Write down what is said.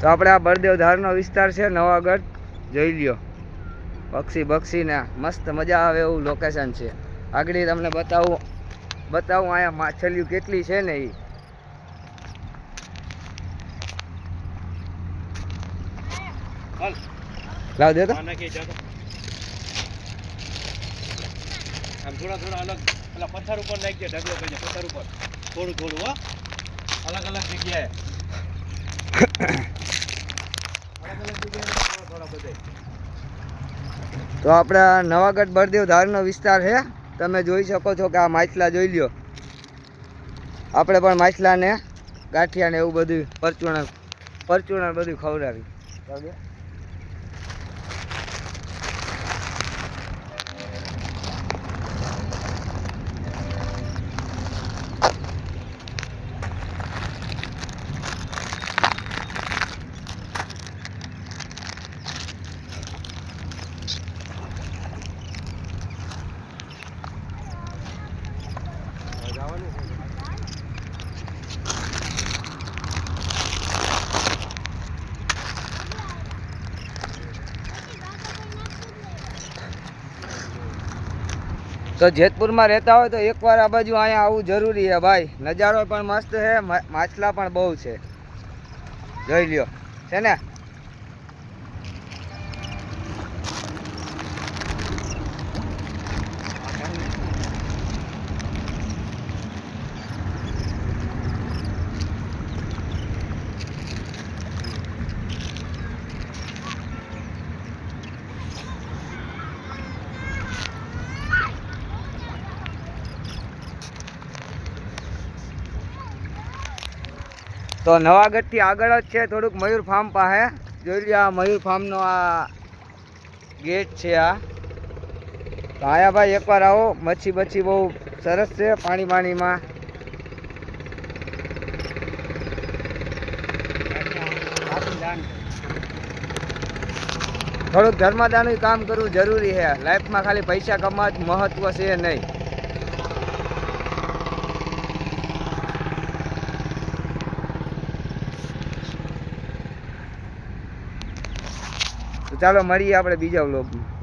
તો આપણે આ બળદેવ ધારનો વિસ્તાર છે નવાગઢ, જોઈ લ્યો. પક્ષીને મસ્ત મજા આવે એવું લોકેશન છે. આગળ તમને બતાવું અહીંયા માછલીઓ કેટલી છે ને એ. લાવ દે તો આમ થોડા અલગ પેલા પથ્થર ઉપર નાખી દે, ઢગલો કરી દે પથ્થર ઉપર થોડું હો, અલગ જગ્યાએ તો આપણા નવાગઢ બળદેવ ધારનો વિસ્તાર છે. તમે જોઈ શકો છો કે આ માછલા જોઈ લ્યો. આપણે પણ માછલાને ગાંઠિયા ને એવું બધું પરચુરણ બધું ખવડાવી. તો જેતપુરમાં રહેતા હોય તો એકવાર આ બાજુ અહીંયા આવવું જરૂરી છે ભાઈ. નજારો પણ મસ્ત છે, માછલા પણ બહુ છે, જોઈ લ્યો છે ને. તો નવાગઢથી આગળ જ છે, થોડુંક મયુર ફાર્મ પાસે. જોઈ લો આ મયુર ફાર્મનો આ ગેટ છે. આ તો અહીંયા ભાઈ એકવાર આવો. મચ્છી બહુ સરસ છે પાણીમાં. થોડુંક ધર્મદાનનું કામ કરવું જરૂરી છે લાઈફમાં. ખાલી પૈસા કમાવા જ મહત્વ છે નહીં. ચાલો મળીએ આપણે બીજા વ્લોગમાં.